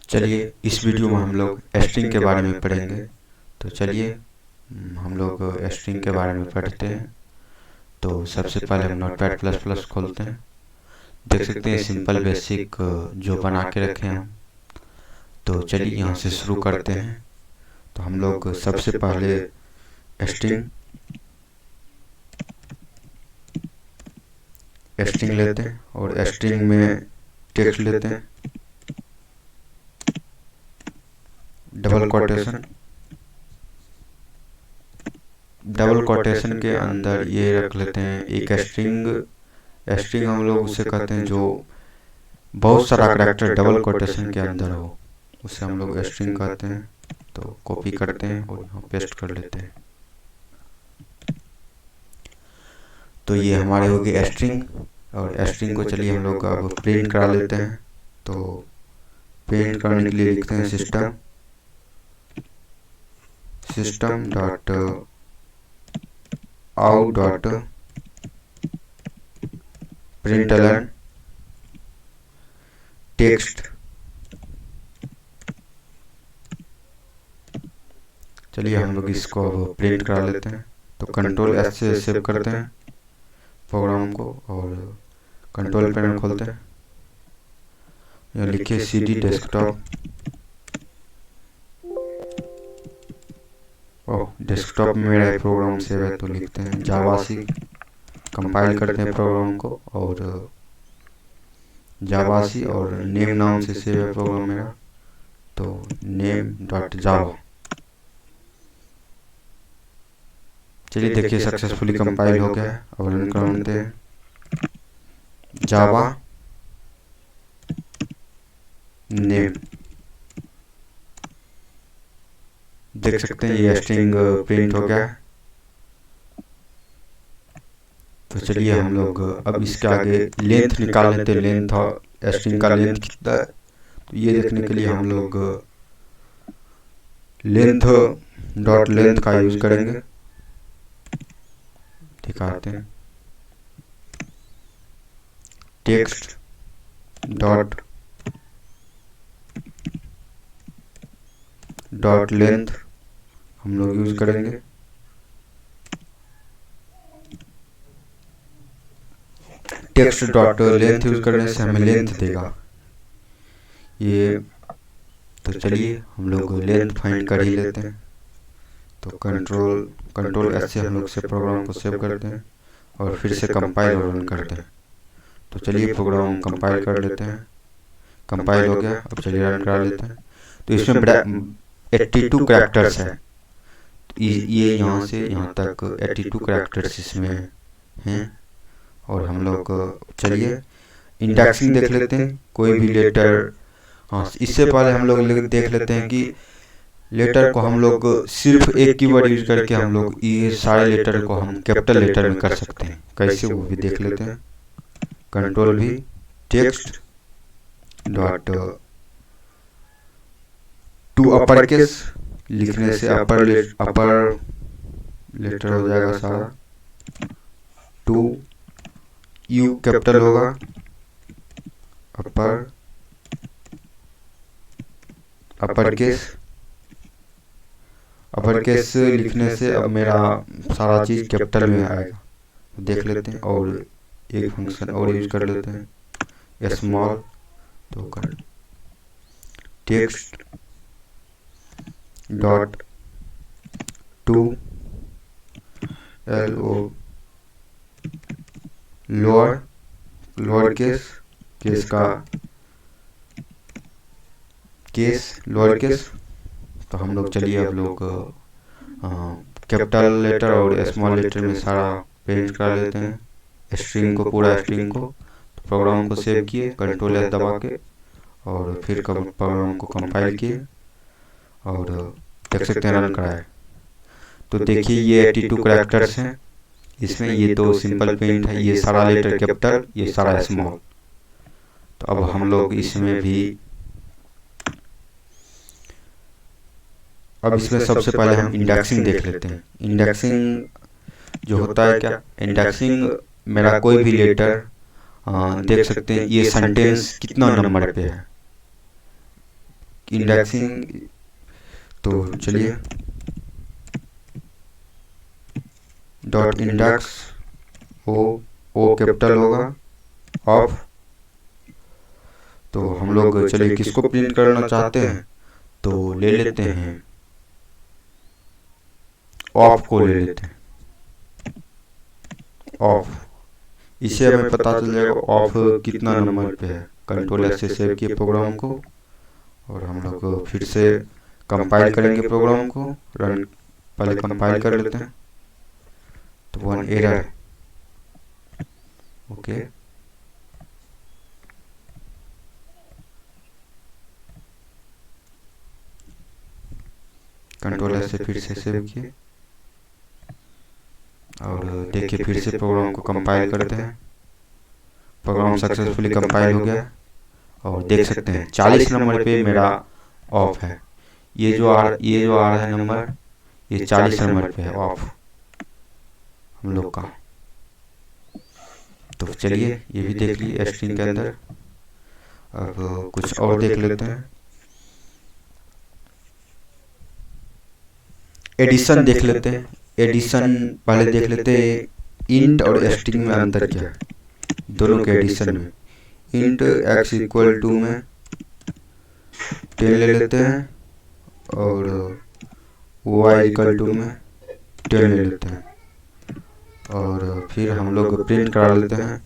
चलिए इस वीडियो में हम लोग स्ट्रिंग के बारे में पढ़ेंगे। तो चलिए हम लोग स्ट्रिंग के बारे में पढ़ते हैं। तो सबसे पहले हम नोटपैड प्लस प्लस खोलते हैं। देख सकते हैं सिंपल बेसिक जो बना के रखे हैं हम। तो चलिए यहाँ से शुरू करते हैं। तो हम लोग सबसे पहले स्ट्रिंग लेते हैं और स्ट्रिंग में टेक्स्ट लेते हैं, डबल कोटेशन के अंदर ये रख लेते हैं एक स्ट्रिंग हम लोग उसे कहते हैं जो बहुत सारा कैरेक्टर डबल कोटेशन के अंदर हो, उसे हम लोग स्ट्रिंग कहते हैं। तो कॉपी करते हैं और यहाँ पेस्ट कर लेते हैं। तो ये हमारे हो गए स्ट्रिंग। और स्ट्रिंग को चलिए हम लोग अब प्रिंट करा लेते हैं। तो प्रिंट करने के लिए लिखते हैं system dot out dot println text. चलिए हम लोग इसको अब प्रिंट करा लेते हैं। तो कंट्रोल एस से सेव करते हैं प्रोग्राम को और कंट्रोल पैनल खोलते हैं। यहाँ लिखिए CD डेस्कटॉप। डेस्कटॉप में मेरा प्रोग्राम सेव है तो लिखते हैं जावासी। कंपाइल करते हैं प्रोग्राम को और जावासी और नेम नाम से सेव है प्रोग्राम मेरा। तो नेम डॉट जावा। चलिए देखिए सक्सेसफुली कंपाइल हो गया है। अब रन करते हैं जावा नेम। देख सकते हैं ये स्ट्रिंग प्रिंट हो गया है। तो चलिए हम लोग अब इसके आगे लेंथ निकाल लेते हैं। लेंथ स्ट्रिंग का लेंथ कितना है तो ये देखने के लिए हम लोग लेंथ का यूज करेंगे। दिखाते हैं टेक्स्ट डॉट लेंथ हम लोग यूज करेंगे। टेक्स्ट डॉट लेंथ यूज करने से हमें लेंथ देगा ये। तो चलिए हम लोग लेंथ फाइंड कर ही लेते हैं। तो कंट्रोल एस से हम लोग से प्रोग्राम को सेव करते हैं और फिर से कंपाइल और रन करते हैं। तो चलिए प्रोग्राम कंपाइल कर लेते हैं। कंपाइल हो गया, अब चलिए रन करा लेते हैं। तो इसमें 82 कैरेक्टर्स है। ये यहाँ से यहाँ तक 82 कैरेक्टर्स इसमें हैं। और हम लोग चलिए इंडेक्सिंग देख लेते हैं कोई भी लेटर। हाँ, इससे पहले हम लोग देख लेते हैं कि लेटर को हम लोग सिर्फ एक कीवर्ड यूज करके हम लोग ये सारे लेटर को हम कैपिटल लेटर में कर सकते हैं। कैसे वो भी देख लेते हैं। कंट्रोल भी text dot to upper case लिखने से अपर लेटर हो जाएगा सारा। टू यू कैपिटल होगा, अपर केस लिखने से अब मेरा सारा चीज कैपिटल में आएगा। देख लेते हैं और एक फंक्शन और यूज कर लेते हैं स्मॉल। तो कर text dot to lower lower case. तो हम लोग चलिए अब लोग कैपिटल लेटर और स्मॉल लेटर में सारा प्रिंट कर लेते हैं स्ट्रिंग को, पूरा स्ट्रिंग को। तो प्रोग्राम को सेव किए कंट्रोल एस दबा के और फिर प्रोग्राम को कंपाइल किए और देख सकते हैं रन कराए। तो देखिए ये 82 कैरेक्टर्स हैं इसमें। ये तो सिंपल प्रिंट है, ये सारा लेटर कैपिटल, ये सारा स्मॉल। तो अब हम लोग इसमें सबसे पहले हम इंडेक्सिंग देख लेते हैं। इंडेक्सिंग जो होता है क्या, इंडेक्सिंग मेरा कोई भी लेटर देख सकते हैं ये सेंटेंस कितना नंबर पे है। इंडेक्सिंग। तो चलिए डॉट इंडेक्स ओ कैपिटल होगा ऑफ। तो हम लोग चलिए किसको प्रिंट करना चाहते हैं तो ले लेते हैं, ऑफ को ले लेते हैं, ऑफ। इससे हमें पता चल जाएगा ऑफ कितना नंबर पे है। कंट्रोल एस से सेव किए प्रोग्राम को और हम लोग फिर से कंपाइल करेंगे प्रोग्राम को। रन पहले कंपाइल कर लेते हैं। तो 1 एरर है। ओके, कंट्रोल एस से फिर से सेव किए और देखिए फिर से प्रोग्राम को कंपाइल करते हैं। प्रोग्राम सक्सेसफुली कंपाइल हो गया और देख सकते हैं 40 नंबर पे मेरा ऑफ है। ये जो आ रहा है नंबर, ये 40 नंबर पे है ऑफ हम लोग का। तो चलिए ये भी देख लीजिए स्ट्रिंग के अंदर। अब कुछ और देख लेते हैं। एडिशन देख लेते हैं। एडिशन पहले देख लेते हैं इंट और स्ट्रिंग में अंतर क्या है। दोनों के एडिशन में इंट x इक्वल टू में 10 ले लेते हैं और y इक्वल टू में 10 ले लेते हैं और फिर हम लोग प्रिंट करा लेते हैं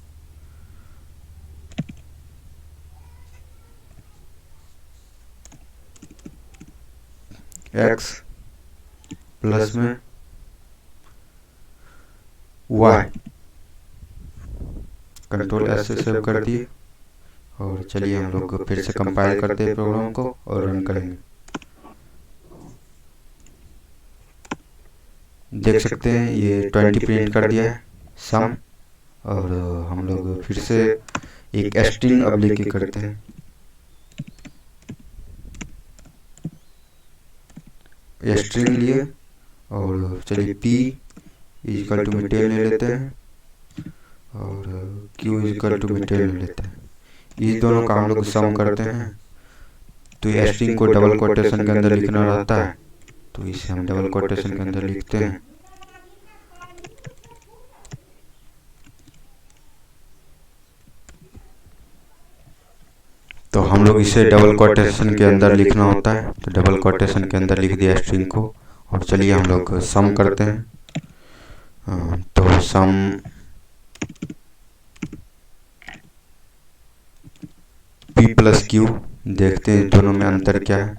x प्लस में y। कंट्रोल एस से सेव कर दिए और चलिए हम लोग फिर से कंपाइल करते हैं प्रोग्राम को और रन करेंगे। देख सकते हैं ये 20 प्रिंट कर दिया है सम। और हम लोग फिर से एक स्ट्रिंग अब लेके करते हैं। स्ट्रिंग लिए और चलिए p इक्वल टू में 10 ले लेते हैं और q इक्वल टू में 10 ले लेते हैं। इस दोनों का हम लोग सम करते हैं। तो ये स्ट्रिंग को डबल कोटेशन के अंदर लिखना रहता है, तो इसे हम डबल कोटेशन के अंदर लिखते हैं। तो हम लोग इसे डबल कोटेशन के अंदर लिखना होता है, तो डबल कोटेशन के अंदर लिख दिया स्ट्रिंग को। और चलिए हम लोग सम करते हैं। तो सम p प्लस क्यू, देखते हैं दोनों में अंतर क्या है।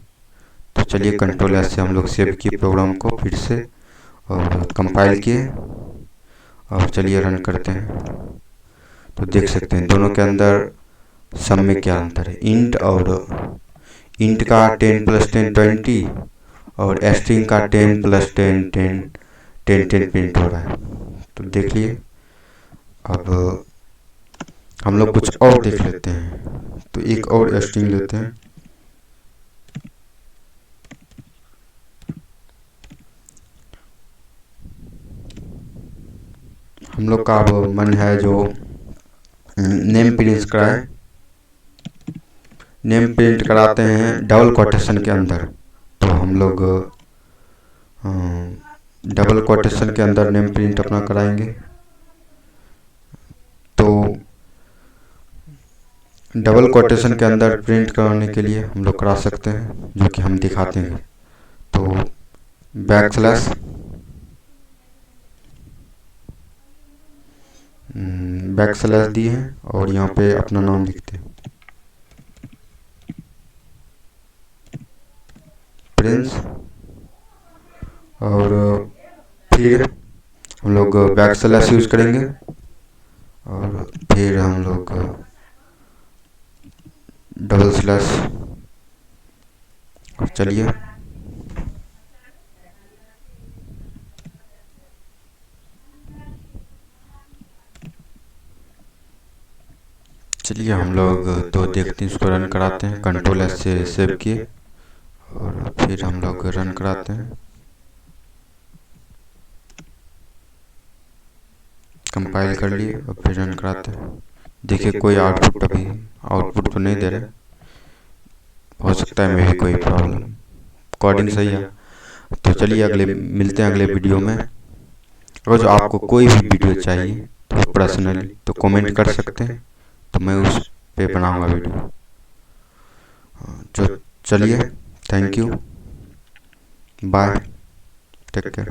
तो चलिए कंट्रोल एस से हम लोग सेव किए प्रोग्राम को फिर से और कंपाइल किए और चलिए रन करते हैं। तो देख सकते हैं दोनों के अंदर सम में क्या अंतर है। इंट का 10 प्लस 10 20 और स्ट्रिंग का 10 प्लस 10 10 10 10 प्रिंट हो रहा है। तो देख लिए। अब हम लोग कुछ और देख लेते हैं। तो एक और स्ट्रिंग लेते हैं। हम लोग का अब मन है जो नेम प्रिंट कराए। नेम प्रिंट कराते हैं डबल कोटेशन के अंदर। तो हम लोग डबल कोटेशन के अंदर नेम प्रिंट अपना कराएंगे। तो डबल कोटेशन के अंदर प्रिंट कराने के लिए हम लोग करा सकते हैं, जो कि हम दिखाते हैं। तो बैक स्लैश दिए हैं और यहाँ पे अपना नाम लिखते हैं प्रिंस। और फिर हम लोग बैक स्लैश यूज करेंगे और फिर हम लोग डबल स्लैश। और चलिए हम लोग तो देखते हैं, इसको रन कराते हैं। कंट्रोल एस से सेव किए और फिर हम लोग रन कराते हैं। कंपाइल कर लिए और फिर रन कराते हैं। देखिए कोई आउटपुट तो नहीं दे रहे। हो सकता है मे भी कोई प्रॉब्लम। रिकॉर्डिंग सही है। तो चलिए अगले मिलते हैं अगले वीडियो में। अगर जो आपको कोई भी वीडियो चाहिए तो पर्सनली तो कमेंट कर सकते हैं, तो मैं उस पे बनाऊंगा वीडियो। जो चलिए, thank you, bye, take care.